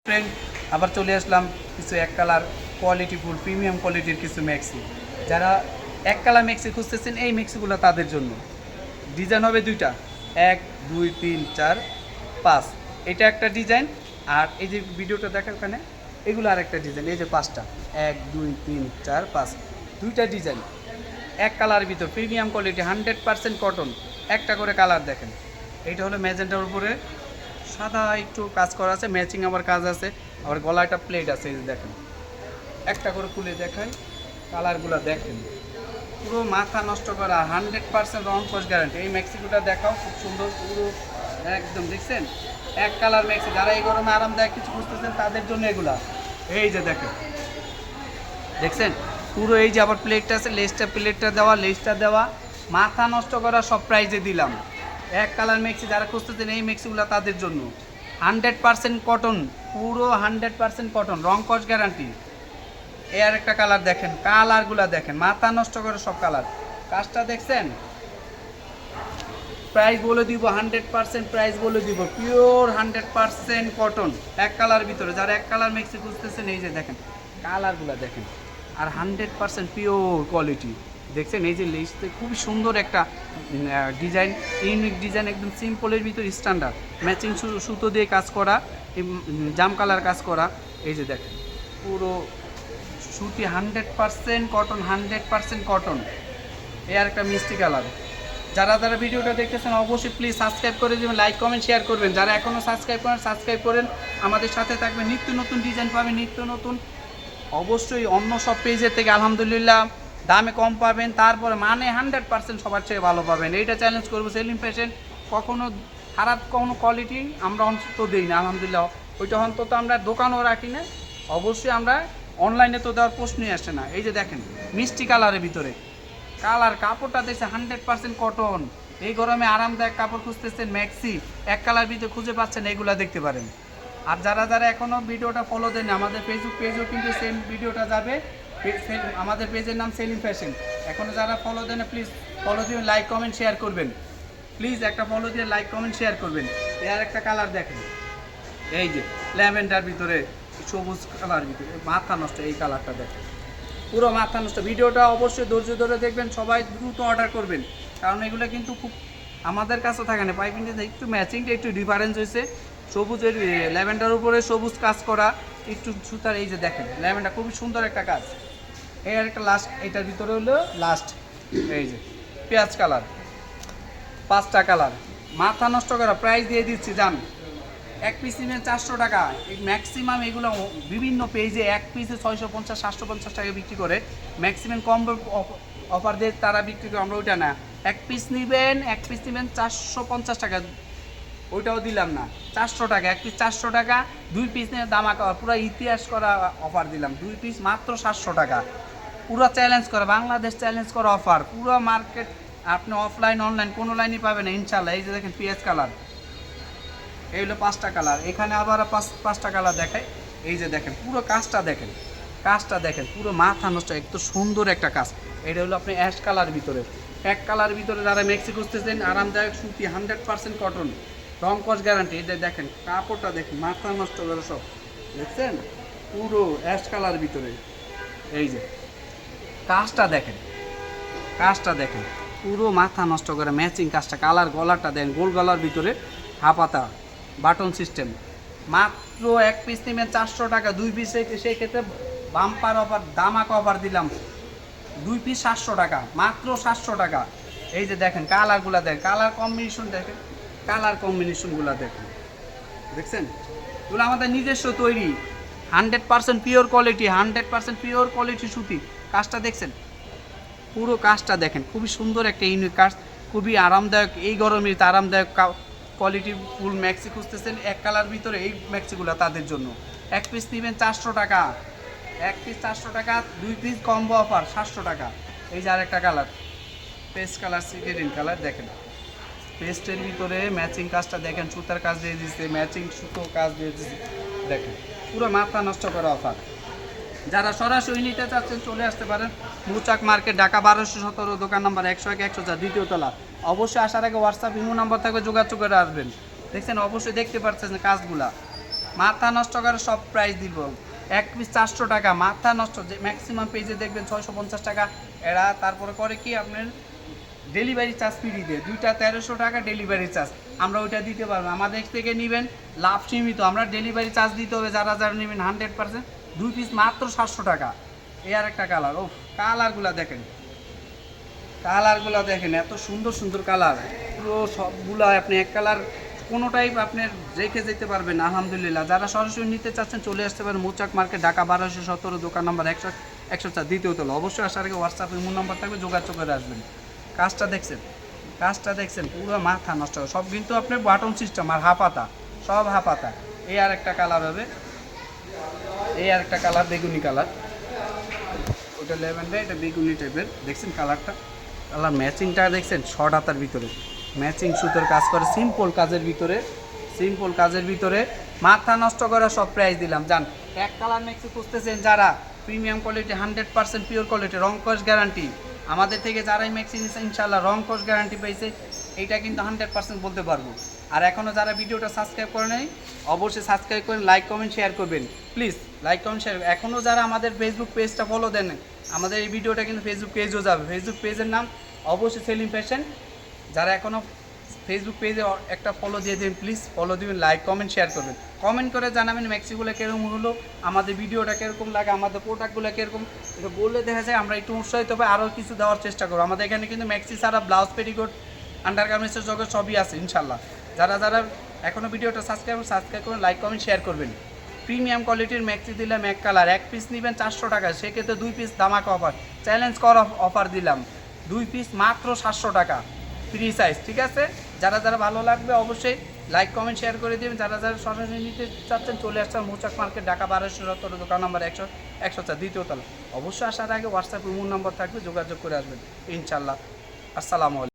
Friend আবার চলে আসলাম কিছু এক কালার কোয়ালিটিফুল প্রিমিয়াম কোয়ালিটির কিছু ম্যাক্সি। যারা এক কালার ম্যাক্সি খুঁজতেছেন এই ম্যাক্সিগুলো তাদের জন্য। ডিজাইন হবে দুইটা, 1 2 3 4 5। এটা একটা ডিজাইন, আর এই যে ভিডিওটা দেখার ওখানে এগুলো আর একটা ডিজাইন। এই যে 5টা, 1 2 3 4 5, দুইটা ডিজাইন এক কালার ভিতর প্রিমিয়াম কোয়ালিটি 100% কটন। একটা করে কালার দেখেন। এইটা হলো ম্যাজেন্টার উপরে সাদা একটু কাজ করা আছে, ম্যাচিং আবার কাজ আছে, আবার গলায় একটা প্লেট আছে। এই যে দেখেন, একটা করে খুলে দেখাই, কালারগুলো দেখেন, পুরো মাথা নষ্ট করা 100% রং কস গ্যারান্টি। এই ম্যাক্সিগুলো দেখাও, খুব সুন্দর, পুরো একদম দেখছেন এক কালার ম্যাক্সি। যারা এই গরমে আরামদায়ক কিছু বুঝতেছেন তাদের জন্য এগুলা। এই যে দেখেন, দেখছেন পুরো এই যে আবার প্লেটটা আছে, প্লেটটা দেওয়া, লেসটা দেওয়া, মাথা নষ্ট করা সব প্রাইজে দিলাম। এক কালার ম্যাক্সি যারা খুঁজতেছেন এই ম্যাক্সিগুলো তাদের জন্য 100% কটন, পুরো 100% কটন, রং কস গ্যারান্টি। এর একটা কালার দেখেন, কালারগুলো দেখেন, মাথা নষ্ট করে সব কালার। কাজটা দেখছেন, প্রাইস বলে দিব 100%, প্রাইস বলে দিব পিওর 100% কটন এক কালার ভিতরে। যারা এক কালার ম্যাক্সি খুঁজতেছেন এই যে দেখেন, কালারগুলো দেখেন, আর 100% পিওর কোয়ালিটি। দেখছেন এই যে লেসতে খুবই সুন্দর একটা ডিজাইন, ইউনিক ডিজাইন, একদম সিম্পলের ভিতর স্ট্যান্ডার্ড ম্যাচিং সুতো দিয়ে কাজ করা, জাম কালার কাজ করা। এই যে দেখেন পুরো সুতি 100% কটন, 100% কটন। এই আর একটা মিষ্টি কালার। যারা যারা ভিডিওটা দেখতেছেন অবশ্যই প্লিজ সাবস্ক্রাইব করে দেবেন, লাইক কমেন্ট শেয়ার করবেন। যারা এখনও সাবস্ক্রাইব করেন, আমাদের সাথে থাকবেন, নিত্য নতুন ডিজাইন পাবেন, নিত্য নতুন। অবশ্যই অন্য সব পেজের থেকে আলহামদুলিল্লাহ দামে কম পাবেন, তারপরে মানে 100% সবার চেয়ে ভালো পাবেন। এইটা চ্যালেঞ্জ করবো সেলিং ফ্যাশন, কখনো খারাপ কোনো কোয়ালিটি আমরা অন্তত দিই না আলহামদুলিল্লাহ। ওইটা অন্তত আমরা দোকানও রাখি না, অবশ্যই আমরা অনলাইনে তো দেওয়ার প্রশ্নই আসে না। এই যে দেখেন মিষ্টি কালারের ভিতরে কালার, কাপড়টা দেখছে 100% কটন। এই গরমে আরামদায়ক কাপড় খুঁজতেছেন, ম্যাক্সি এক কালার ভিতরে খুঁজে পাচ্ছেন, এগুলা দেখতে পারেন। আর যারা যারা এখনও ভিডিওটা ফলো দেন, আমাদের ফেসবুক পেজও কিন্তু সেম ভিডিওটা যাবে। আমাদের পেজের নাম সেলিং ফ্যাশন। এখনও যারা ফলো দেন প্লিজ ফলো দিবেন, লাইক কমেন্ট শেয়ার করবেন। প্লিজ একটা ফলো দিয়ে লাইক কমেন্ট শেয়ার করবেন। এর একটা কালার দেখেন, এই যে ল্যাভেন্ডার ভিতরে সবুজ কালার ভিতরে, মাথা নষ্ট এই কালারটা দেখেন, পুরো মাথা নষ্ট। ভিডিওটা অবশ্যই ধৈর্য ধরে দেখবেন, সবাই দ্রুত অর্ডার করবেন, কারণ এগুলো কিন্তু খুব আমাদের কাছে থাকে না। পাইপিংটা একটু ম্যাচিংটা একটু ডিফারেন্স হয়েছে, সবুজের ল্যাভেন্ডার উপরে সবুজ কাজ করা, একটু সুতার। এই যে দেখেন ল্যাভেন্ডার খুবই সুন্দর একটা কাজ। এই আর একটা লাস্ট, এইটার ভিতরে হলো লাস্ট, এই যে পেঁয়াজ কালার, 5টা কালার, মাথা নষ্ট করা। প্রাইস দিয়ে দিচ্ছি জান, এক পিস নিবেন 400 টাকা। এই ম্যাক্সিমাম এগুলো বিভিন্ন পেজে এক পিসে 650 750 টাকা বিক্রি করে, ম্যাক্সিমাম কম অফার দিয়ে তারা বিক্রি করে, আমরা ওইটা না। এক পিস নিবেন 450 টাকা, ওইটাও দিলাম না, 400 টাকা এক পিস, 400 টাকা। 2 পিস নিয়ে দামাকা, পুরো ইতিহাস করা অফার দিলাম। 2 পিস মাত্র 700 টাকা, পুরো চ্যালেঞ্জ করা, বাংলাদেশ চ্যালেঞ্জ করা অফার। পুরো মার্কেট আপনি অফলাইন অনলাইন কোনো লাইনই পাবেন না ইনশাল্লাহ। এই যে দেখেন পেঁয়াজ কালার, এই হলো 5টা কালার। এখানে আবার 5টা কালার দেখায়। এই যে দেখেন পুরো কাজটা দেখেন, কাজটা দেখেন, পুরো মাথা নষ্ট, একটু সুন্দর একটা কাজ। এটা হলো আপনি অ্যাশ কালার ভিতরে, এক কালার ভিতরে যারা ম্যাক্সি খুঁজতেছেন, আরামদায়ক সুতি 100% কটন, রং কস গ্যারান্টি। এই যে দেখেন কাপড়টা দেখেন, মাথা নষ্ট করে সব, দেখছেন পুরো অ্যাশ কালার ভিতরে। এই যে কাজটা দেখেন, কাজটা দেখেন, পুরো মাথা নষ্ট করে ম্যাচিং কাজটা। কালার গলাটা দেন, গোল গলার ভিতরে হাফাতা বাটন সিস্টেম। মাত্র এক পিস নেবেন 400 টাকা, 2 পিসে সেই ক্ষেত্রে বাম্পার অফার, দামাকা অফার দিলাম। 2 পিস 700 টাকা, মাত্র 700 টাকা। এই যে দেখেন কালারগুলো দেখেন, কালার কম্বিনেশন দেখেন, কালার কম্বিনেশনগুলো দেখেন, দেখছেন এগুলো আমাদের নিজস্ব তৈরি, 100% পিওর কোয়ালিটি, 100% পিওর কোয়ালিটি সুতি। কাজটা দেখছেন, পুরো কাজটা দেখেন, খুবই সুন্দর একটা ইউনিক কাজ, খুবই আরামদায়ক। এই গরমে আরামদায়ক কোয়ালিটি ফুল ম্যাক্সি খুঁজতেছেন এক কালার ভিতরে, এই ম্যাক্সিগুলো তাদের জন্য। এক পিস নেবেন 400 টাকা, এক পিস 400 টাকা, 2 পিস কম্বো অফার 700 টাকা। এই যে আরেকটা colour, paste colour, green colour দেখেন, পেস্টের ভিতরে ম্যাচিং কাজটা দেখেন, সুতার কাজ দিয়ে দিচ্ছে, ম্যাচিং সুতো কাজ দিয়ে দিচ্ছে, দেখেন পুরো মাথা নষ্ট করা অফার। যারা সরাসরি নিতে চাচ্ছেন চলে আসতে পারেন, মুচাক মার্কেট, ঢাকা 1217, দোকান নম্বর 101 104, দ্বিতীয় তলা। অবশ্যই আসার আগে হোয়াটসঅ্যাপ ইমো নাম্বার থাকবে, যোগাযোগ করে আসবেন। দেখছেন অবশ্যই দেখতে পাচ্ছেন কাজগুলা, মাথা নষ্ট করে সব প্রাইস দিব। এক পিস 400 টাকা, মাথা নষ্ট। যে ম্যাক্সিমাম পেজে দেখবেন 650 টাকা এরা। তারপরে করে কি আপনার ডেলিভারি চার্জ ফ্রি দিয়ে, দুইটা 1300 টাকা ডেলিভারি চার্জ, আমরা ওইটা দিতে পারবো। আমাদের থেকে নেবেন লাভ সীমিত, আমরা ডেলিভারি চার্জ দিতে হবে। যারা যারা নেবেন 100%, 2 পিস মাত্র 700 টাকা। এই আর একটা কালার, ও কালারগুলো দেখেন, কালারগুলো দেখেন, এত সুন্দর সুন্দর কালার, পুরো সবগুলা আপনি এক কালার কোনোটাই আপনার রেখে যেতে পারবেন আলহামদুলিল্লাহ। যারা সরাসরি নিতে চাচ্ছেন চলে আসতে পারেন মৌচাক মার্কেট, ঢাকা 1217, দোকান নাম্বার 104, দ্বিতীয় তলা। অবশ্যই আসার আগে হোয়াটসঅ্যাপে মূল নাম্বার থাকবে, যোগাযোগ করে আসবেন। কাজটা দেখছেন, কাজটা দেখছেন, পুরো মাথা নষ্ট। সব কিন্তু আপনার বাটন সিস্টেম আর হাফাতা, সব হাফাতা। এই আর একটা কালার হবে, এই আর একটা কালার বেগুনি কালার, ওটা ল্যাভেন্ডার, এটা বেগুনি টাইপের। দেখছেন কালারটা, কালার ম্যাচিংটা দেখছেন, শর্ট হাতার ভিতরে ম্যাচিং সুতোর কাজ করে, সিম্পল কাজের ভিতরে, সিম্পল কাজের ভিতরে মাথা নষ্ট করা সব প্রাইস দিলাম। জান এক কালার ম্যাক্সি খুঁজতেছেন যারা, প্রিমিয়াম কোয়ালিটি, 100% পিওর কোয়ালিটি, রং কস গ্যারান্টি। আমাদের থেকে যারাই ম্যাক্সি নিচ্ছে ইনশাল্লাহ রং কস গ্যারান্টি পেয়েছে, এইটা কিন্তু 100% বলতে পারবো। আর এখনও যারা ভিডিওটা সাবস্ক্রাইব করে নেই, অবশ্যই সাবস্ক্রাইব করেন, লাইক কমেন্ট শেয়ার করবেন প্লিজ, লাইক কমেন্ট শেয়ার। এখনও যারা আমাদের ফেসবুক পেজটা ফলো দেন, আমাদের এই ভিডিওটা কিন্তু ফেসবুক পেজও যাবে। ফেসবুক পেজের নাম অবশ্যই সেলিম ফ্যাশন। যারা এখনও ফেসবুক পেজে একটা ফলো দিয়ে দেবেন প্লিজ, ফলো দিবেন, লাইক কমেন্ট শেয়ার করবেন, কমেন্ট করে জানাবেন ম্যাক্সিগুলো কীরকম হলো, আমাদের ভিডিওটা কীরকম লাগে, আমাদের প্রোডাক্টগুলো কীরকম। এটা বললে দেখা যায় আমরা একটু উৎসাহিত হবে, আরও কিছু দেওয়ার চেষ্টা করবো। আমাদের এখানে কিন্তু ম্যাক্সি ছাড়া ব্লাউজ, পেটিকোট, আন্ডারগার্মেন্টসের জগৎ সবই আছে ইনশাল্লাহ। যারা যারা এখনও ভিডিওটা সাবস্ক্রাইব করুন, লাইক কমেন্ট শেয়ার করবেন। প্রিমিয়াম কোয়ালিটির ম্যাক্সি দিলাম এক কালার, এক পিস নেবেন 400 টাকা, সেক্ষেত্রে 2 পিস ধামাকা অফার, চ্যালেঞ্জ কর অফার দিলাম, 2 পিস মাত্র 700 টাকা ফ্রি সাইজ। ঠিক আছে, যারা যারা ভালো লাগবে অবশ্যই লাইক কমেন্ট শেয়ার করে দেবেন। যারা যারা সরাসরি নিতে চাচ্ছেন চলে আসছেন মৌচাক মার্কেট, ঢাকা 1217, দোকান নাম্বার 104, দ্বিতীয় তলা। অবশ্যই আসার আগে হোয়াটসঅ্যাপে মূল নম্বর থাকবে, যোগাযোগ করে আসবেন ইনশাল্লাহ। আসসালামু আলাইকুম।